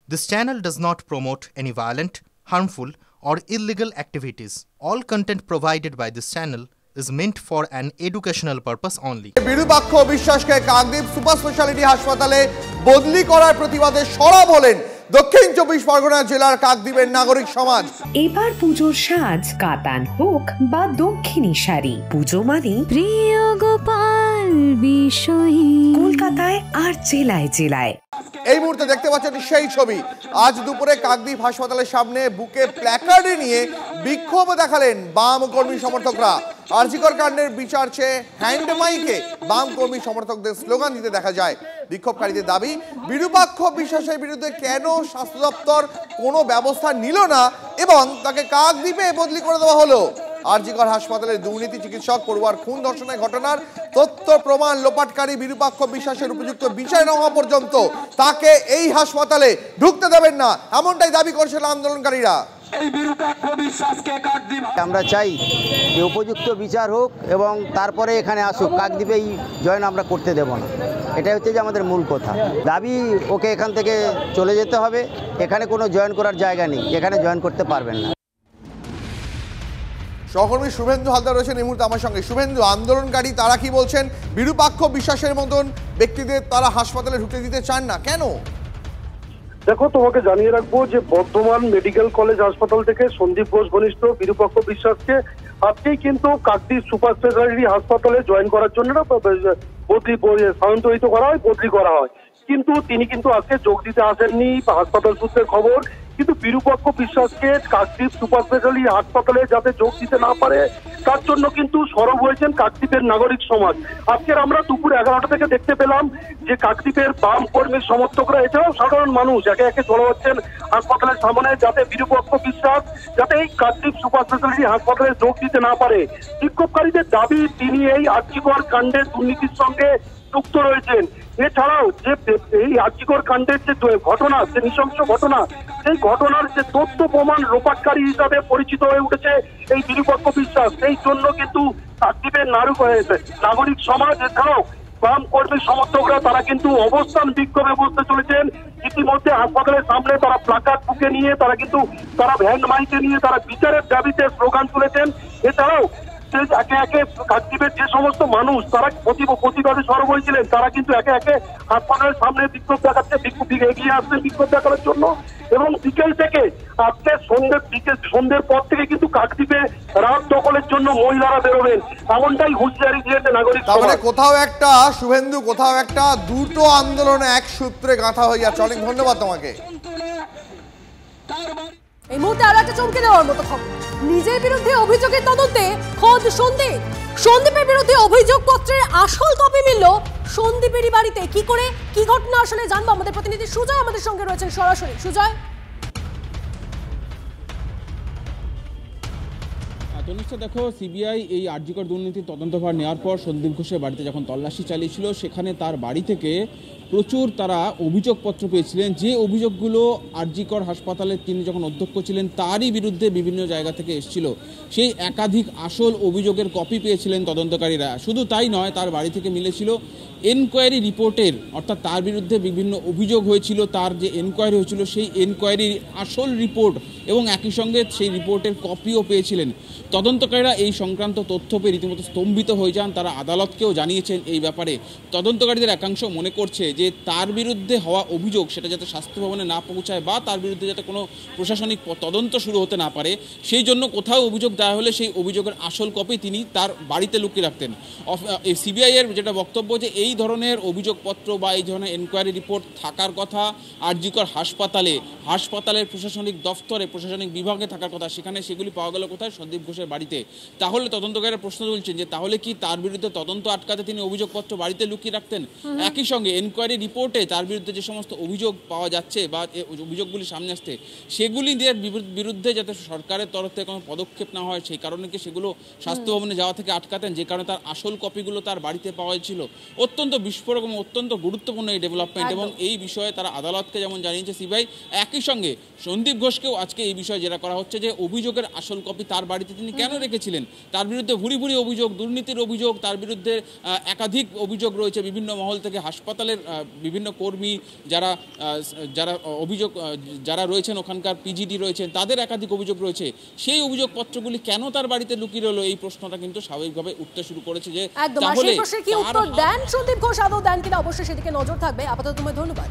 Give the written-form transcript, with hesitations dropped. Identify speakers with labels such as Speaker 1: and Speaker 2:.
Speaker 1: This channel does not promote any violent, harmful, or illegal activities. All content provided by this channel is meant for an educational purpose only.
Speaker 2: Virupaksha বিশ্বাসকে Kakdwip super speciality হাসপাতালে বদলি করার প্রতিবাদে সরব হলেন দক্ষিণ 24 পরগনা জেলার কাকদ্বীপের নাগরিক সমাজ।
Speaker 3: এবার পুজোর সাজ কাতান হোক বা দক্ষিণী শাড়ি, পুজো মানে
Speaker 4: প্রিয় গোপাল বিষয়ী
Speaker 3: কলকাতায় আর জেলায় জেলায়।
Speaker 2: এই মুহূর্তে দেখতে পাচ্ছেন সেই ছবি। আজ দুপুরে কাকদ্বীপ হাসপাতালের সামনে বুকে প্ল্যাকার্ড নিয়ে বিক্ষোভ দেখালেন বাম কর্মী সমর্থকরা। আরজিকর কাণ্ডের বিচার চেয়ে হ্যান্ড মাইকে বাম কর্মী সমর্থকদের স্লোগান দিতে দেখা যায়। বিক্ষোভকারীদের দাবি, বিরূপাক্ষ বিশ্বাসের বিরুদ্ধে কেন স্বাস্থ্য দপ্তর কোনো ব্যবস্থা নিল না এবং তাকে কাকদ্বীপে বদলি করে দেওয়া হলো। আরজিকর হাসপাতালের দুর্নীতি চিকিৎসক পড়ুয়ার খুন ধর্ষণের ঘটনার তথ্য প্রমাণ লোপাটকারী বিরূপাক্ষ বিশ্বাসের উপযুক্ত বিচার না হওয়া পর্যন্ত তাকে এই হাসপাতালে ঢুকতে দেবেন না, এমনটাই দাবি করছেন আন্দোলনকারীরা।
Speaker 5: আমরা চাই যে উপযুক্ত বিচার হোক এবং তারপরে এখানে আসুক, কাকদ্বীপেই জয়েন আমরা করতে দেব না। এটাই হচ্ছে যে আমাদের মূল কথা। দাবি ওকে এখান থেকে চলে যেতে হবে, এখানে কোনো জয়েন করার জায়গা নেই, এখানে জয়েন করতে পারবেন না।
Speaker 2: সহকর্মী শুভেন্দু হালদার রয়েছেন এই মুহূর্তে আমার সঙ্গে। শুভেন্দু, আন্দোলনকারী তারা কি বলছেন? বিরূপাক্ষ বিশ্বাসের মতন ব্যক্তিদের তারা হাসপাতালে ঢুকতে দিতে চান না, কেন?
Speaker 6: দেখো, তোমাকে জানিয়ে রাখবো যে বর্ধমান মেডিকেল কলেজ হাসপাতাল থেকে সন্দীপ ঘোষ ঘনিষ্ঠ বিরূপাক্ষ বিশ্বাসকে আজকেই কিন্তু কাকদ্বীপ সুপার স্পেশালিটি হাসপাতালে জয়েন করার জন্য স্থানান্তরিত করা হয়, বদলি করা হয়। কিন্তু তিনি কিন্তু আজকে যোগ দিতে আসেননি, হাসপাতাল সূত্রের খবর। কিন্তু বিরূপাক্ষ বিশ্বাসকে কাকদ্বীপ সুপার স্পেশালিটি হাসপাতালে যাতে যোগ দিতে না পারে তার জন্য কিন্তু সরব হয়েছেন কাকদ্বীপের নাগরিক সমাজ। আজকের আমরা দুপুর 11টা থেকে দেখতে পেলাম যে কাকদ্বীপের বাম কর্মী সমর্থকরা এছাড়াও সাধারণ মানুষ একে একে চলে যাচ্ছেন হাসপাতালের সামনে, যাতে বিরূপাক্ষ বিশ্বাস যাতে এই কাকদ্বীপ সুপার স্পেশালিটি হাসপাতালে যোগ দিতে না পারে। বিক্ষোভকারীদের দাবি, তিনি এই আরজিকর কাণ্ডের দুর্নীতির সঙ্গে যুক্ত রয়েছেন। এছাড়াও যে এই আরজিকর কাণ্ডের যে ঘটনা, যে নৃশংস ঘটনা, সেই ঘটনার যে তথ্য প্রমাণ লোপাটকারী হিসাবে পরিচিত হয়ে উঠেছে এই বিরূপাক্ষ বিশ্বাস। সেই জন্য কিন্তু কাকদ্বীপের নাগরিক সমাজ এছাড়াও বাম কর্মী সমর্থকরা তারা কিন্তু অবস্থান বিক্ষোভে বসতে চলেছেন। ইতিমধ্যে হাসপাতালের সামনে তারা প্লাকার্ড বুকে নিয়ে তারা ভ্যান মাইকে নিয়ে তারা বিচারের দাবিতে স্লোগান তুলেছেন। এছাড়াও একে একে কাকদ্বীপের যে সমস্ত মানুষ তারা প্রতিবাদে সরব হয়েছিলেন তারা কিন্তু একে একে হাসপাতালের সামনে বিক্ষোভ দেখাচ্ছে, এগিয়ে আসছেন বিক্ষোভ দেখানোর জন্য। এবং বিকেল থেকে আজকে সন্ধ্যের পর থেকে কিন্তু কাকদ্বীপে রাত দখলের জন্য মহিলারা বেরোবেন, এমনটাই হুঁশিয়ারি দিয়েছে নাগরিক সমাজ।
Speaker 2: কোথাও একটা শুভেন্দু, কোথাও একটা দুটো আন্দোলন এক সূত্রে গাঁথা হয়ে যাচ্ছে। অনেক ধন্যবাদ তোমাকে।
Speaker 7: এই মুহূর্তে আরো একটা চমকে দেওয়ার মতো খবর, নিজের বিরুদ্ধে অভিযোগের তদন্তে খোদ সন্দীপের বিরুদ্ধে অভিযোগপত্রের আসল কপি মিলল সন্দীপেরই বাড়িতে। কি করে, কি ঘটনা আসলে জানবো, আমাদের প্রতিনিধি সুজয় আমাদের সঙ্গে রয়েছেন সরাসরি। সুজয়,
Speaker 8: দেখো, সিবিআই এই আরজিকর দুর্নীতির তদন্তভার নেওয়ার পর সন্দীপ ঘোষের বাড়িতে যখন তল্লাশি চালিয়েছিল, সেখানে তার বাড়ি থেকে প্রচুর তারা অভিযোগপত্র পেয়েছিলেন। যে অভিযোগগুলো আরজিকর হাসপাতালে তিনি যখন অধ্যক্ষ ছিলেন তারই বিরুদ্ধে বিভিন্ন জায়গা থেকে এসেছিল, সেই একাধিক আসল অভিযোগের কপি পেয়েছিলেন তদন্তকারীরা। শুধু তাই নয়, তার বাড়ি থেকে মিলেছিল এনকোয়ারি রিপোর্টের, অর্থাৎ তার বিরুদ্ধে বিভিন্ন অভিযোগ হয়েছিল, তার যে এনকোয়ারি হয়েছিল সেই এনকোয়ারির আসল রিপোর্ট এবং একই সঙ্গে সেই রিপোর্টের কপিও পেয়েছিলেন। তদন্তকারীরা এই সংক্রান্ত তথ্য পেয়ে রীতিমতো স্তম্ভিত হয়ে যান। তারা আদালতকেও জানিয়েছেন এই ব্যাপারে। তদন্তকারীদের একাংশ মনে করছে যে তার বিরুদ্ধে হওয়া অভিযোগ সেটা যাতে স্বাস্থ্য ভবনে না পৌঁছায় বা তার বিরুদ্ধে যাতে কোনো প্রশাসনিক তদন্ত শুরু হতে না পারে, সেই জন্য কোথাও অভিযোগ দেওয়া হলে সেই অভিযোগের আসল কপি তিনি তার বাড়িতে লুকিয়ে রাখতেন। সিবিআইয়ের যেটা বক্তব্য যে এই ধরনের অভিযোগপত্র বা এই ধরনের এনকোয়ারি রিপোর্ট থাকার কথা আরজিকর হাসপাতালের প্রশাসনিক দফতরে, প্রশাসনিক বিভাগে থাকার কথা, সেখানে সেগুলি পাওয়া গেল কোথায়? সন্দীপ ঘোষের বাড়িতে। তাহলে তদন্তকারীরা প্রশ্ন তুলছেন যে তাহলে কি তার বিরুদ্ধে তদন্ত আটকাতে তিনি অভিযোগপত্র বাড়িতে লুকিয়ে রাখতেন? একই সঙ্গে এনকোয়ারি রিপোর্টে তার বিরুদ্ধে যে সমস্ত অভিযোগ পাওয়া যাচ্ছে বা অভিযোগগুলি সামনে আসছে সেগুলি বিরুদ্ধে যাতে সরকারের তরফ থেকে কোনো পদক্ষেপ না হয় সেই কারণে কি সেগুলো স্বাস্থ্য ভবনে যাওয়া থেকে আটকাতেন, যে কারণে তার আসল কপিগুলো তার বাড়িতে পাওয়া ছিল। অত্যন্ত বিস্ফোরক এবং অত্যন্ত গুরুত্বপূর্ণ এই ডেভেলপমেন্ট এবং এই বিষয়ে তারা আদালতকে যেমন জানিয়েছে সিবিআই, একই সঙ্গে সন্দীপ ঘোষকেও আজকে এই বিষয়ে জেরা করা হচ্ছে যে অভিযোগের আসল কপি তার বাড়িতে তিনি কেন রেখেছিলেন। তার বিরুদ্ধে ভুরি অভিযোগ, দুর্নীতির অভিযোগ, তার বিরুদ্ধে একাধিক অভিযোগ রয়েছে বিভিন্ন মহল থেকে। হাসপাতালের বিভিন্ন কর্মী যারা যারা অভিযোগ যারা রয়েছেন ওখানকার পিজিডি রয়েছেন তাদের একাধিক অভিযোগ রয়েছে, সেই অভিযোগপত্রগুলি কেন তার বাড়িতে লুকিয়ে রইল, এই প্রশ্নটা কিন্তু স্বাভাবিকভাবে উঠতে শুরু করেছে। যে
Speaker 7: একদম, আর সেই প্রশ্নের কি উত্তর দেন সন্দীপ ঘোষ, আদৌ দেন কিনা অবশ্যই সেদিকে নজর থাকবে। আপাতত তোমায় ধন্যবাদ।